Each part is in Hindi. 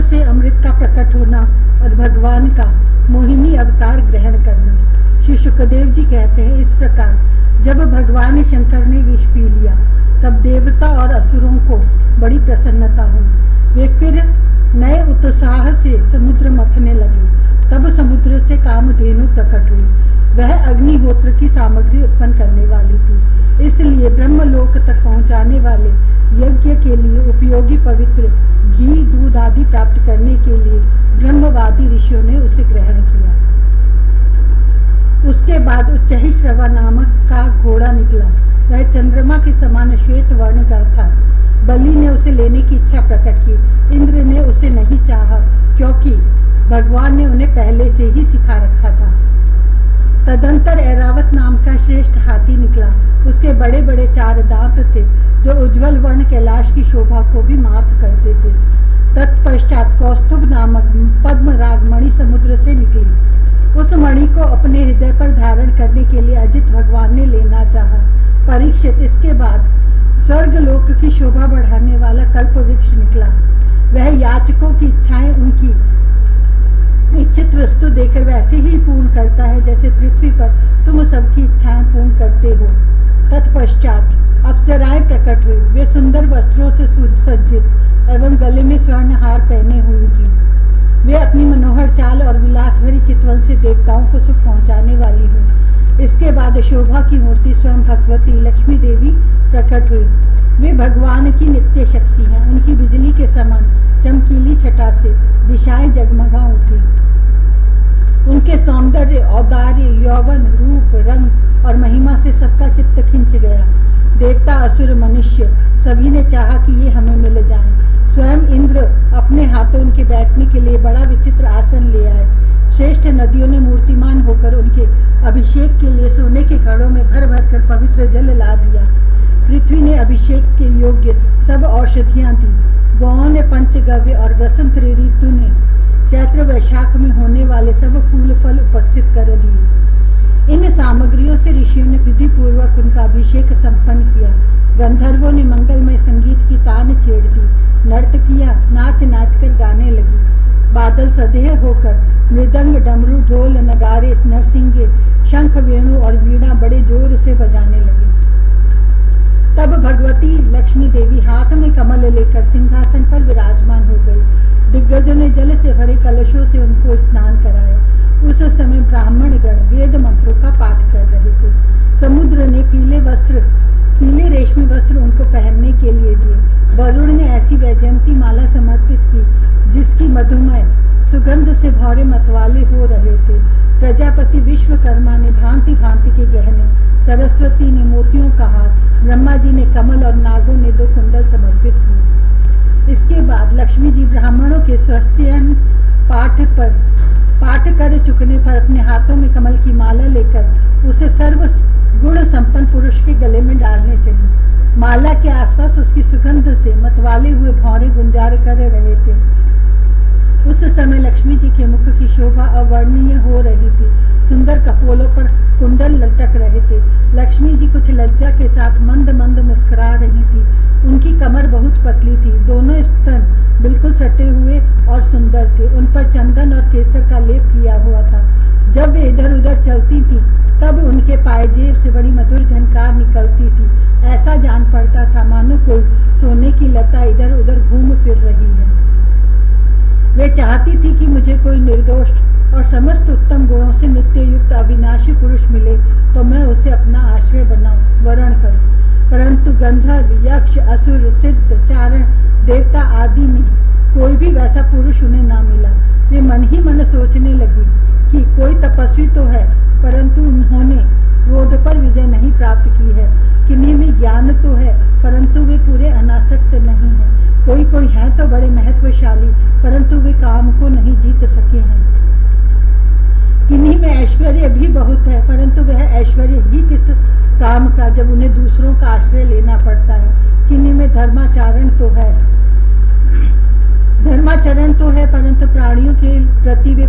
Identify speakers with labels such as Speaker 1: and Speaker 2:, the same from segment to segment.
Speaker 1: से अमृत का प्रकट होना और भगवान का मोहिनी अवतार ग्रहण करना। श्री सुखदेव जी कहते हैं, इस प्रकार जब भगवान शंकर ने विष पी लिया तब देवता और असुरों को बड़ी प्रसन्नता हुई। वे फिर नए उत्साह से समुद्र मथने लगे। तब समुद्र से कामधेनु प्रकट हुई। वह अग्निहोत्र की सामग्री उत्पन्न करने वाली थी, इसलिए ब्रह्मलोक तक पहुंचाने वाले यज्ञ के लिए उपयोगी पवित्र घी दूध आदि प्राप्त करने के लिए ब्रह्मवादी ऋषियों ने उसे ग्रहण किया। उसके बाद उच्चैःश्रवा नामक का घोड़ा निकला। वह चंद्रमा के समान श्वेत वर्ण का था। बलि ने उसे लेने की इच्छा प्रकट की। इंद्र ने उसे नहीं चाहा, क्योंकि भगवान ने उन्हें पहले से ही सिखा रखा था। तदंतर ऐरावत नाम का श्रेष्ठ हाथी निकला। उसके बड़े बड़े 4 दांत थे, जो उज्ज्वल वर्ण कैलाश की शोभा को भी मात करते थे। तत्पश्चात कौस्तुभ नामक पद्म राग मणि समुद्र से निकली। उस मणि को अपने हृदय पर धारण करने के लिए अजित भगवान ने लेना चाहा। परीक्षित, इसके बाद स्वर्ग लोक की शोभा बढ़ाने वाला कल्प वृक्ष निकला। वह याचकों की इच्छाएं उनकी इच्छित वस्तु देकर वैसे ही पूर्ण करता है जैसे पृथ्वी पर तुम सबकी इच्छाएं पूर्ण करते हो। तत्पश्चात अप्सराएं प्रकट हुई। वे सुंदर वस्त्रों से सुसज्जित एवं गले में स्वर्ण हार पहने हुई थी। वे अपनी मनोहर चाल और विलास भरी चितवन से देवताओं को सुख पहुंचाने वाली हुई। इसके बाद शोभा की मूर्ति स्वयं भगवती लक्ष्मी देवी प्रकट हुई। वे भगवान की नित्य शक्ति हैं। उनकी बिजली के समान चमकीली छटा से दिशाएं जगमगा उठी। उनके सौंदर्य, औदार्य, यौवन, रूप, रंग और महिमा से सबका चित्त खिंच गया। देवता, असुर, मनुष्य सभी ने चाहा कि ये हमें मिल जाएं। स्वयं इंद्र अपने हाथों उनके बैठने के लिए बड़ा विचित्र आसन ले आए। श्रेष्ठ नदियों ने मूर्तिमान होकर उनके अभिषेक के लिए सोने के घड़ों में भर भर कर पवित्र जल ला दिया। पृथ्वी ने अभिषेक के योग्य सब औषधियां दी। गौओं ने पंचगव्य और वसंत ऋतु ने चैत्र वैशाख में होने वाले सब फूल फल उपस्थित कर दिए। इन सामग्रियों से ऋषियों ने विधि पूर्वक उनका अभिषेक संपन्न किया। गंधर्वों ने मंगलमय संगीत की तान छेड़ दी। नर्तकियां नाच नाच कर गाने लगी। बादल सदेह होकर मृदंग, डमरू, ढोल, नगारे, नरसिंगे, शंख, वेणु और वीणा बड़े जोर से बजाने लगे। तब भगवती लक्ष्मी देवी हाथ में कमल लेकर सिंहासन पर विराजमान हो गई। दिग्गजों ने जल से भरे कलशों से उनको स्नान कराया। उस समय ब्राह्मण गण वेद मंत्रों का पाठ कर रहे थे। समुद्र ने पीले रेशमी वस्त्र उनको पहनने के लिए दिए। वरुण ने ऐसी वैजयंती माला समर्पित की जिसकी मधुमय सुगंध से भौरे मतवाले हो रहे थे। प्रजापति विश्वकर्मा ने भांति भांति के गहने, सरस्वती ने मोतियों का हार, ब्रह्मा जी ने कमल और नागों ने 2 कुंडल समर्पित किए। इसके बाद लक्ष्मी जी ब्राह्मणों के स्वस्तियन पाठ कर चुकने पर अपने हाथों में कमल की माला लेकर उसे सर्व गुण संपन्न पुरुष के गले में डालने चली। माला के आसपास उसकी सुगंध से मतवाले हुए भौरे गुंजार कर रहे थे। उस समय लक्ष्मी जी के मुख की शोभा अवर्णनीय हो रही थी। सुंदर कपोलों पर कुंडल लटक रहे थे। लक्ष्मी जी कुछ लज्जा के साथ मंद मंद मुस्कुरा रही थी। उनकी कमर बहुत पतली थी। दोनों स्तन बिल्कुल सटे हुए और सुंदर थे। उन पर चंदन और केसर का लेप किया हुआ था। जब वे इधर उधर चलती थी तब उनके पायजेब से बड़ी मधुर झनकार निकलती थी। ऐसा जान पड़ता था मानो कोई सोने की लता इधर उधर घूम फिर रही है। वे चाहती थी कि मुझे कोई निर्दोष और समस्त उत्तम गुणों से नित्य युक्त अविनाशी पुरुष मिले तो मैं उसे अपना आश्रय बनाऊं, वरण करूं। परंतु गंधर्व, यक्ष, असुर, सिद्ध, चारण, देवता आदि में कोई भी वैसा पुरुष उन्हें ना मिला। वे मन ही मन सोचने लगी कि कोई तपस्वी तो है परंतु उन्होंने क्रोध पर विजय नहीं प्राप्त की है। किन्हीं में ज्ञान तो है परंतु वे पूरे अनासक्त नहीं है। कोई है तो बड़े महत्वशाली परंतु वे काम को नहीं जीत सके हैं। किन्हीं में ऐश्वर्य भी बहुत है परंतु वह ऐश्वर्य ही किस काम का जब उन्हें दूसरों का आश्रय लेना पड़ता है। किन्हीं में धर्माचरण तो है परंतु प्राणियों के प्रति वे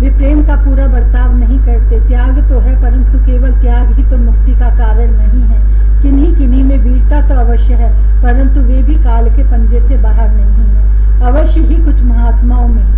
Speaker 1: प्रेम का पूरा बर्ताव नहीं करते। त्याग तो है परंतु केवल त्याग ही तो मुक्ति का कारण नहीं है। किन्हीं में वीरता तो अवश्य है परंतु वे भी काल के पंजे से बाहर नहीं है। अवश्य ही कुछ महात्माओं में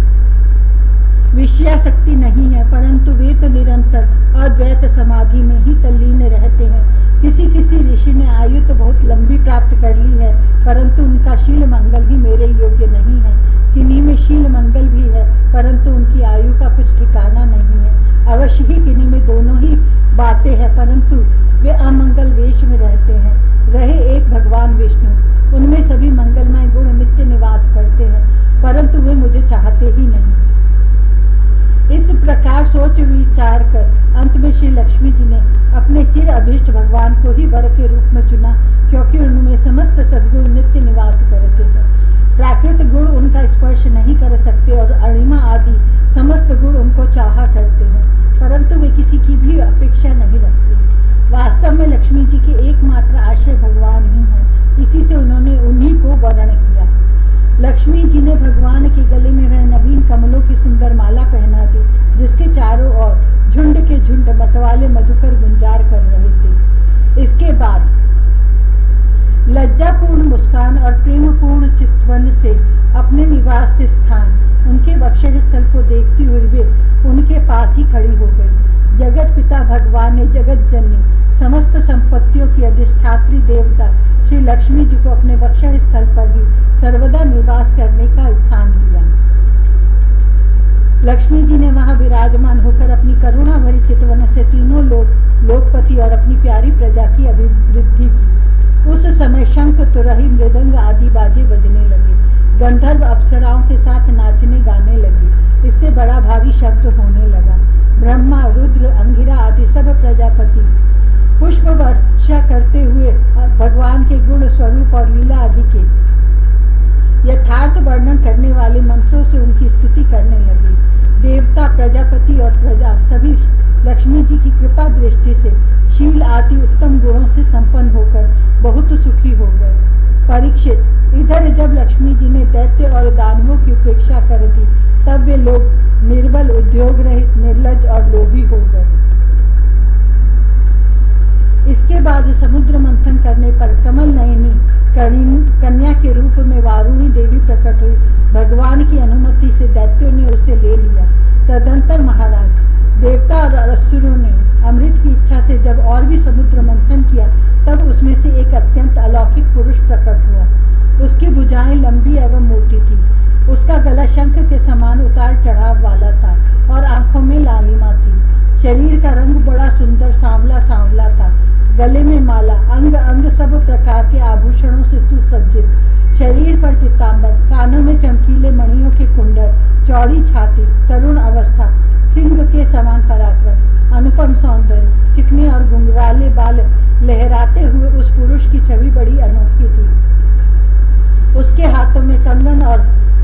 Speaker 1: विषयाशक्ति नहीं है, परंतु वे तो निरंतर अद्वैत समाधि में ही तल्लीन रहते हैं। किसी किसी ऋषि ने आयु तो बहुत लंबी प्राप्त कर ली है, परंतु उनका शील मंगल ही मेरे योग्य नहीं है। किन्हीं में शील मंगल भी है, परंतु उनकी आयु का कुछ ठिकाना नहीं है। अवश्य ही किन्हीं में दोनों ही बातें हैं, परंतु वे अमंगल वेश में रहते हैं। रहे एक भगवान विष्णु, उनमें सभी मंगलमय गुण नित्य निवास करते हैं, परंतु वे मुझे चाहते ही नहीं। इस प्रकार सोच विचार कर अंत में श्री लक्ष्मी जी ने अपने चिर अभीष्ट भगवान को ही वर के रूप में चुना, क्योंकि उनमें समस्त सद्गुण नित्य निवास करते हैं। प्राकृत गुण उनका स्पर्श नहीं कर सकते और अणिमा आदि समस्त गुण उनको चाहा करते हैं, परंतु वे किसी की भी अपेक्षा नहीं रखते। वास्तव में लक्ष्मी जी के एकमात्र आश्रय भगवान ही हैं, इसी से उन्होंने उन्हीं को वरण किया। लक्ष्मी जी ने भगवान के गले में वह नवीन कमलों की सुंदर माला पहना दी, जिसके चारों ओर झुंड के झुंड मतवाले मधुकर गुंजार कर रहे थे। इसके बाद लज्जापूर्ण मुस्कान और प्रेमपूर्ण चितवन से अपने निवास स्थान उनके वक्षस्थल स्थल को देखती हुई वे उनके पास ही खड़ी हो गई। जगत पिता भगवान ने जगत जननी समस्त संपत्तियों की अधिष्ठात्री देवता श्री लक्ष्मी जी को अपने वक्षस्थल स्थल पर ही सर्वदा निवास करने का स्थान दिया। लक्ष्मी जी ने वहां विराजमान होकर अपनी करुणा भरी चितवन से तीनों लोकपति और अपनी प्यारी प्रजा की अभिवृद्धि की। उस समय शंख, तुरही, मृदंग आदि बाजे बजने लगे। गंधर्व अप्सराओं के साथ नाचने गाने लगे। इससे बड़ा भारी शब्द होने लगा। ब्रह्मा, रुद्र, अंगिरा आदि सब प्रजापति पुष्प वर्षा करते हुए भगवान के गुण स्वरूप और लीला आदि के यथार्थ वर्णन करने वाले मंत्रों से उनकी स्तुति करने लगे। देवता, प्रजापति और प्रजा सभी लक्ष्मी जी की कृपा दृष्टि से शील आदि उत्तम गुणों से संपन्न होकर बहुत सुखी हो गए। परीक्षित, इधर जब लक्ष्मी जी ने दैत्य और दानवों की उपेक्षा कर दी, तब वे लोग निर्बल, उद्योग रहित, निर्लज और लोभी हो गए। इसके बाद समुद्र मंथन करने पर कमल नयनी कन्या के रूप में वारुणी देवी प्रकट हुई। भगवान की अनुमति से दैत्यों ने उसे ले लिया। तदंतर महाराज, देवता और असुरों ने अमृत की इच्छा से जब और भी समुद्र मंथन किया, तब उसमें से एक अत्यंत अलौकिक पुरुष प्रकट हुआ। उसकी भुजाएं लंबी एवं मोटी थी। उसका गला शंख के समान उतार चढ़ाव वाला था और आंखों में लालिमा थी। शरीर का रंग बड़ा सुंदर सांवला सांवला था। गले में माला, अंग अंग सब प्रकार के आभूषणों से सुसज्जित। शरीर पर पीतांबर, कानों में चमकीले मणियों के कुंडल, चौड़ी छाती, तरुण अवस्था, सिंह के समान पराक्रम, अनुपम सौंदर्य, चिकने और घुंघराले बाल लहराते हुए उस पुरुष की छवि बड़ी अनोखी थी। उसके हाथों में कंगन और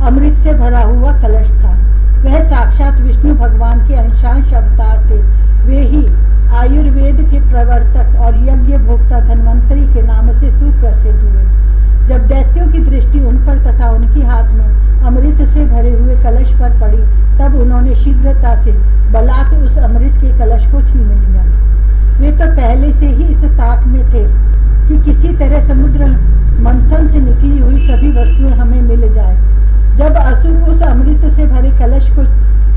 Speaker 1: अमृत से भरा हुआ कलश था। वह साक्षात विष्णु भगवान के अंशांश अवतार थे। वे ही आयुर्वेद के प्रवर्तक और यज्ञ भोक्ता धन्वंतरी के नाम से सुप्रसिद्ध हुए। जब दैत्यों की दृष्टि उन पर तथा उनके हाथ में अमृत से भरे हुए कलश पर पड़ी, तब उन्होंने शीघ्रता से बलात् उस अमृत के कलश को छीन लिया। वे तो पहले से ही इस ताक में थे कि किसी तरह समुद्र मंथन से निकली हुई सभी वस्तुएं हमें मिल जाए। जब असुर उस अमृत से भरे कलश को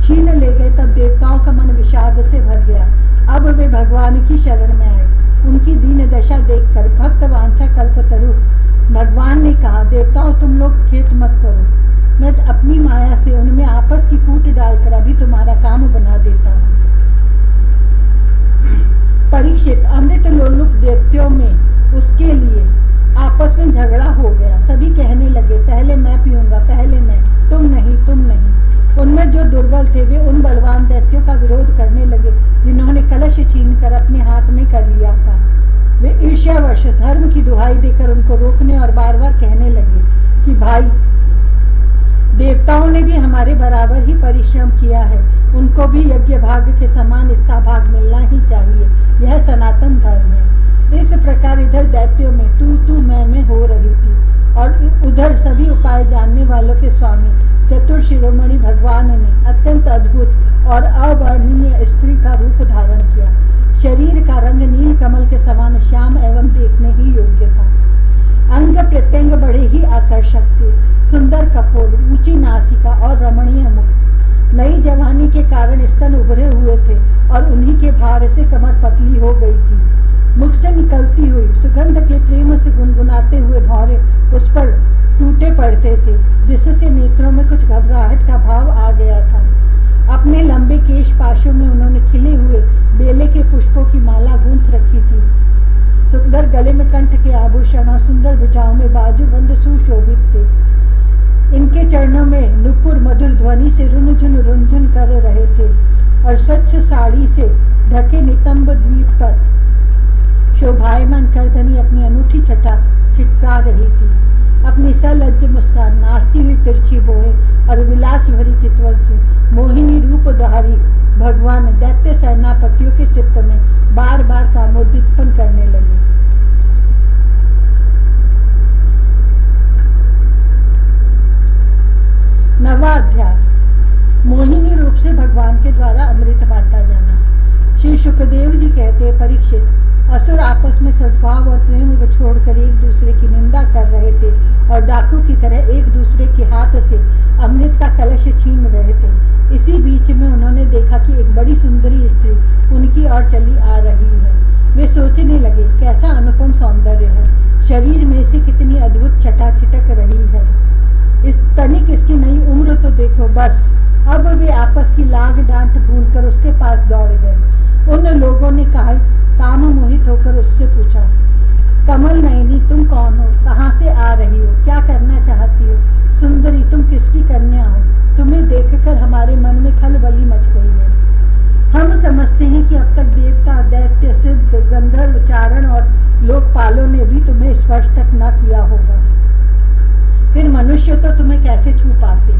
Speaker 1: छीन ले गए, तब देवताओं का मन विषाद से भर गया। अब वे भगवान की शरण में आए। उनकी दीन दशा देखकर भक्त वांछा कल्पतरु भगवान ने कहा, देवताओं, तुम लोग खेत मत करो। मैं अपनी माया से उनमें आपस की फूट डालकर अभी तुम्हारा काम बना देता हूँ। परीक्षित, अमृत लोलुप दैत्यों में उसके लिए आपस में झगड़ा हो गया। सभी कहने लगे, पहले मैं पीऊंगा, पहले मैं, तुम नहीं, तुम नहीं। उनमें जो दुर्बल थे वे उन बलवान दैत्यों का विरोध करने लगे, जिन्होंने कलश छीनकर अपने हाथ में कर लिया था। वे ईर्ष्यावश धर्म की दुहाई देकर उनको रोकने और बार बार कहने लगे कि भाई, देवताओं ने भी हमारे बराबर ही परिश्रम किया है, उनको भी यज्ञ भाग के समान इसका भाग मिलना ही चाहिए। यह सनातन धर्म है। इस प्रकार इधर दैत्यों में तू मैं हो रही थी और उधर सभी उपाय जानने वालों के स्वामी चतुर शिरोमणि भगवान ने अत्यंत अद्भुत और अवर्णनीय स्त्री का रूप धारण किया। शरीर का रंग नील कमल के समान श्याम एवं देखने ही योग्य था। अंग प्रत्यंग बड़े ही आकर्षक थे। सुंदर कपोल, ऊंची नासिका और रमणीय मुख। नई जवानी के कारण स्तन उभरे हुए थे और उन्हीं के भार से कमर पतली हो गई थी। मुख से निकलती हुई सुगंध के प्रेम से गुनगुनाते हुए भौरे उस पर टूटे पड़ते थे, जिससे नेत्रों में कुछ घबराहट का भाव आ गया था। अपने लंबे केश पाशों में उन्होंने खिले हुए बेले के पुष्पों की माला गूंथ रखी थी। सुंदर गले में कंठ के आभूषण और सुंदर भुजाओं में बाजूबंद सुशोभित थे। इनके चरणों में नुपुर मधुर ध्वनि से रुंझुन कर रहे थे और स्वच्छ साड़ी से ढके नितंब द्वीप पर शोभायमान करधनी अपनी अनूठी छटा छिटका रही थी। अपनी सलज्ज मुस्कान, नाचती हुई तिरछी भौहें और विलास भरी चितवन से मोहिनी रूपधारी भगवान दैत्य सेनापतियों के चित्त में बार बार कामोद्दीपन करने लगे। नवा अध्याय, मोहिनी रूप से भगवान के द्वारा अमृत बांटा जाना। श्री सुखदेव जी कहते, परीक्षित, असुर आपस में सद्भाव और प्रेम को छोड़कर एक दूसरे की निंदा कर रहे थे और डाकू की तरह एक दूसरे के हाथ से अमृत का कलश छीन रहे थे। इसी बीच में उन्होंने देखा कि एक बड़ी सुंदरी स्त्री उनकी ओर चली आ रही है। वे सोचने लगे, कैसा अनुपम सौंदर्य है, शरीर में से कितनी अद्भुत छटा छिटक रही है। इस तनिक इसकी नई उम्र तो देखो बस। अब वे आपस की लाग डांट भूलकर उसके पास दौड़ गए। उन लोगों ने कहा, काम मोहित होकर उससे पूछा, कमल नयनी, तुम कौन हो, कहाँ से आ रही हो, क्या करना चाहती हो? सुंदरी, तुम किसकी कन्या हो? तुम्हें देखकर हमारे मन में खलबली मच गई है। हम समझते हैं कि अब तक देवता, दैत्य, सिद्ध, गंधर्व, चारण और लोकपालों ने भी तुम्हें स्पर्श तक न किया होगा, फिर मनुष्य तो तुम्हें कैसे छू पाते?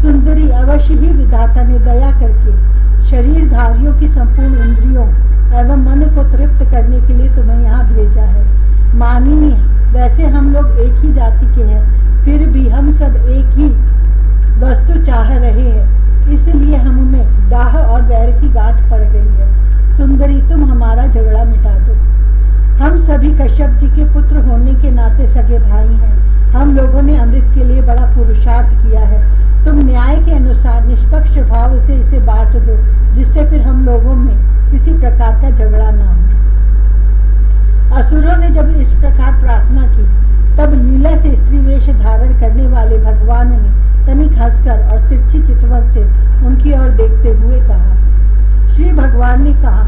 Speaker 1: सुंदरी, अवश्य ही विधाता ने दया करके शरीरधारियों की संपूर्ण इंद्रियों एवं मन को तृप्त करने के लिए तुम्हें यहाँ भेजा है। मानिनी, वैसे हम लोग एक ही जाति के हैं, फिर भी हम सब एक ही वस्तु चाह रहे हैं, इसलिए हम में दाह और वैर की गांठ पड़ गई है। सुंदरी, तुम हमारा झगड़ा मिटा दो। हम सभी कश्यप जी के पुत्र होने के नाते सगे भाई हैं। हम लोगों ने अमृत के लिए बड़ा पुरुषार्थ किया है। तुम न्याय के अनुसार निष्पक्ष भाव से इसे बांट दो, जिससे फिर हम लोगों में किसी प्रकार का झगड़ा ना हो। असुरों ने जब इस प्रकार प्रार्थना की, तब लीला से स्त्री वेश धारण करने वाले भगवान ने तनिक हंसकर और तिरछी चितवन से उनकी ओर देखते हुए कहा। श्री भगवान ने कहा,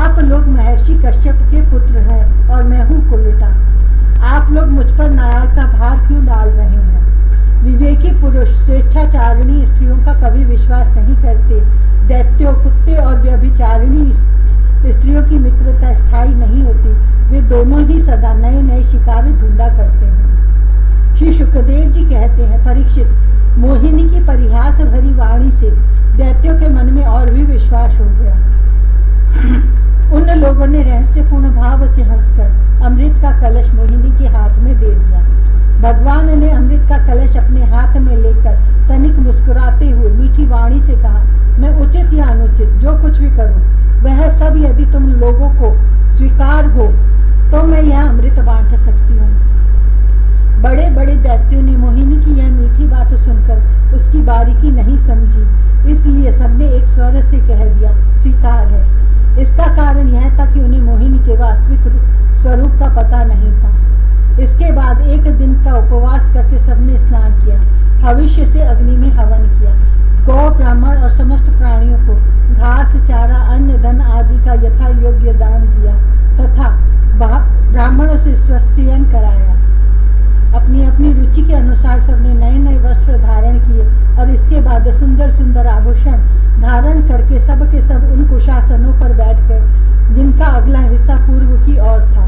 Speaker 1: आप लोग महर्षि कश्यप के पुत्र हैं और मैं हूँ कुलिटा। आप लोग मुझ पर न्याय का भार क्यों डाल रहे हैं? विवेकी पुरुष स्वेच्छाचारिणी स्त्रियों का कभी विश्वास नहीं करते। दैत्यों, कुत्ते और व्यभिचारिणी स्त्रियों की मित्रता स्थायी नहीं होती। वे दोनों ही सदा नए नए शिकार ढूंढा करते हैं। श्री सुखदेव जी कहते हैं, परीक्षित, मोहिनी की परिहास भरी वाणी से दैत्यों के मन में और भी विश्वास हो गया। उन लोगों ने रहस्यपूर्ण भाव से हंसकर अमृत का कलश मोहिनी के हाथ में दे दिया। भगवान ने अमृत का कलश अपने हाथ में लेकर तनिक मुस्कुराते हुए मीठी वाणी से कहा, मैं उचित या अनुचित जो कुछ भी करूं, वह सब यदि तुम लोगों को स्वीकार हो तो मैं यह अमृत बांट सकती हूँ। बड़े बड़े दैत्यों ने मोहिनी की यह मीठी बात सुनकर उसकी बारीकी नहीं समझी, इसलिए सबने एक स्वर से कह दिया, स्वीकार है। इसका कारण यह था कि उन्हें मोहिनी के वास्तविक स्वरूप का पता नहीं था। इसके बाद एक दिन का उपवास करके सबने स्नान किया, भविष्य से अग्नि में हवन किया, गौ, ब्राह्मण और समस्त प्राणियों को घास, चारा, अन्न, धन आदि का यथा योग्य दान दिया तथा ब्राह्मणों से स्वस्तियन कराया। अपनी अपनी रुचि के अनुसार सबने नए नए वस्त्र धारण किए और इसके बाद सुंदर सुंदर आभूषण धारण करके सब के सब उन कुशासनों पर बैठ गए जिनका अगला हिस्सा पूर्व की ओर था।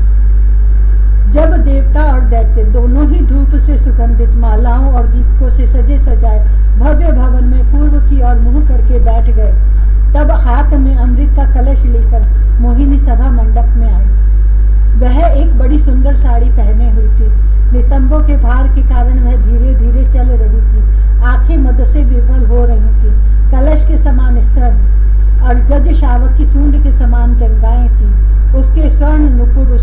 Speaker 1: जब देवता और दैत्य दोनों ही धूप से सुगंधित मालाओं और दीपकों से सजे सजाए भव्य भवन में पूर्व की ओर मुंह करके बैठ गए, तब हाथ में अमृत का कलश लेकर मोहिनी सभा मंडप में आई। वह एक बड़ी सुंदर साड़ी पहने हुई थी। नितंबों के भार के कारण वह धीरे धीरे चल रही थी। आंखें मद से विवल हो रही थी। कलश के समान स्तन और गज शावक की सूंड के समान जंगाएं थी। उसके स्वर्ण नुपुर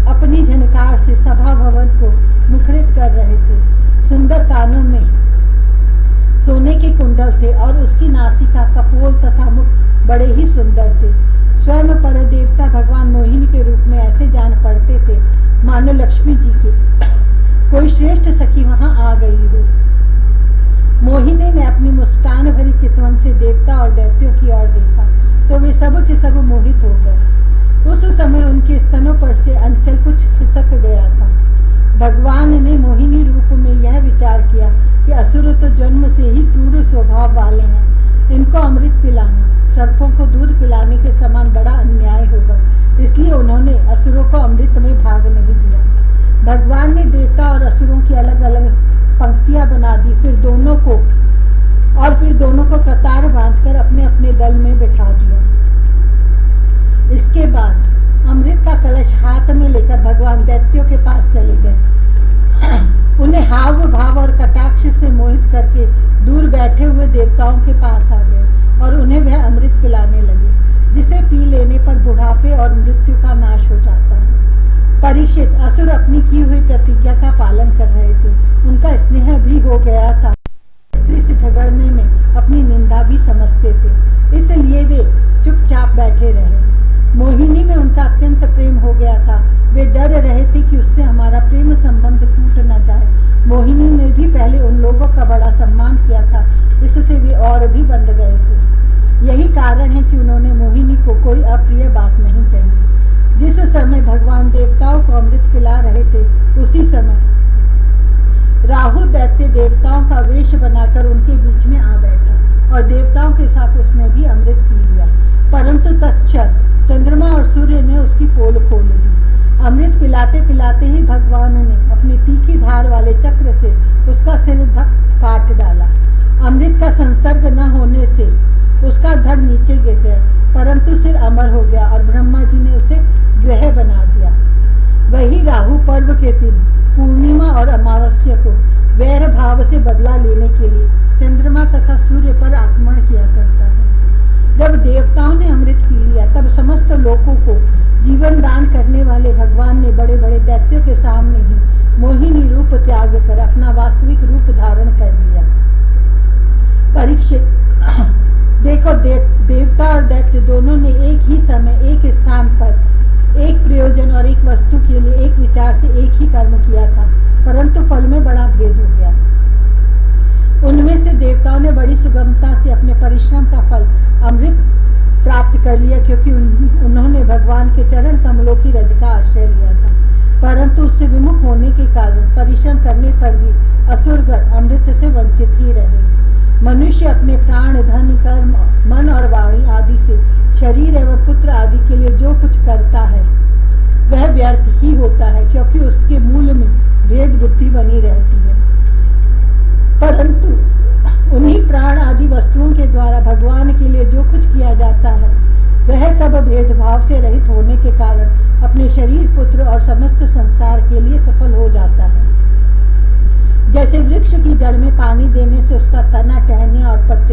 Speaker 1: अपनी झनकार से सभा भवन को मुखरित कर रहे थे। सुंदर कानों में सोने के कुंडल थे और उसकी नासिका, कपोल तथा मुख बड़े ही सुंदर थे। स्वयं पर देवता भगवान मोहिनी के रूप में ऐसे जान पड़ते थे मानो लक्ष्मी जी की कोई श्रेष्ठ सखी वहां आ गई हो। मोहिनी ने अपनी मुस्कान भरी चितवन से देवता और दैत्यों की ओर देखा तो वे सब के सब मोहित हो गए। उस समय उनके स्तनों पर से अंचल कुछ खिसक गया था। भगवान ने मोहिनी रूप में यह विचार किया कि असुर तो जन्म से ही क्रूर स्वभाव वाले हैं, इनको अमृत पिलाना सर्पों को दूध पिलाने के समान बड़ा अन्याय होगा, इसलिए उन्होंने असुरों को अमृत में भाग नहीं दिया। भगवान ने देवता और असुरों की अलग अलग पंक्तियां बना दी, फिर दोनों को कतार बांधकर अपने अपने दल में बैठा दिया। इसके बाद अमृत का कलश हाथ में लेकर भगवान दैत्यों के पास चले गए। उन्हें हाव भाव और कटाक्ष से मोहित करके दूर बैठे हुए देवताओं के पास आ गए और उन्हें वह अमृत पिलाने लगे, जिसे पी लेने पर बुढ़ापे और मृत्यु का नाश हो जाता है। परीक्षित, असुर अपनी की हुई प्रतिज्ञा का पालन कर रहे थे, उनका स्नेह भी हो गया था, स्त्री से झगड़ने में अपनी निंदा भी समझते थे, इसलिए वे चुपचाप बैठे रहे। मोहिनी में उनका अत्यंत प्रेम हो गया था, वे डर रहे थे कि उससे हमारा प्रेम संबंध टूट न जाए। मोहिनी ने भी पहले उन लोगों का बड़ा सम्मान किया था, इससे वे और भी बंध गए थे। यही कारण है कि उन्होंने मोहिनी को कोई अप्रिय बात नहीं कही। जिस समय भगवान देवताओं को अमृत पिला रहे थे, उसी समय राहु दैत्य देवताओं का वेश बनाकर उनके बीच में आ बैठा और देवताओं के साथ उसने भी अमृत पी लिया। परंतु तत्क्षण चंद्रमा और सूर्य ने उसकी पोल खोल दी। अमृत पिलाते पिलाते ही भगवान ने अपनी तीखी धार वाले चक्र से उसका सिर काट डाला। अमृत का संसर्ग न होने से उसका धड़ नीचे गिर गया, परंतु सिर अमर हो गया और ब्रह्मा जी ने उसे ग्रह बना दिया। वही राहु पर्व के दिन पूर्णिमा और अमावस्या को वैर भाव से बदला लेने के लिए चंद्रमा तथा सूर्य पर आक्रमण किया करता है। जब देवताओं ने अमृत पी लिया, तब समस्त लोगों को जीवन दान करने वाले भगवान ने बड़े बड़े दैत्यों के सामने ही मोहिनी रूप त्याग कर अपना वास्तविक रूप धारण कर लिया। परीक्षित, देखो, देवता और दैत्य दोनों ने एक ही समय एक स्थान पर एक प्रयोजन और एक वस्तु के लिए एक विचार से एक ही कर्म किया था, परंतु फल में बड़ा भेद हो गया। उनमें से देवताओं ने बड़ी सुगमता से अपने परिश्रम का फल अमृत प्राप्त कर लिया, क्योंकि उन्होंने भगवान के चरण कमलों की रज का आश्रय लिया था। परंतु उससे विमुख होने के कारण परिश्रम करने पर भी असुरगण अमृत से वंचित ही रहे। मनुष्य अपने प्राण, धन, कर्म, मन और वाणी आदि से शरीर एवं पुत्र आदि के लिए जो कुछ करता है वह व्यर्थ ही होता है, क्योंकि उसके मूल में भेद बुद्धि बनी रहती है। परंतु उन्हीं प्राण आदि वस्तुओं के द्वारा भगवान के लिए जो कुछ किया जाता है वह सब भेदभाव से रहित होने के कारण अपने शरीर, पुत्र और समस्त संसार के लिए सफल हो जाता है। जैसे वृक्ष की जड़ में पानी देने से उसका तना, टहनियां और पत्ते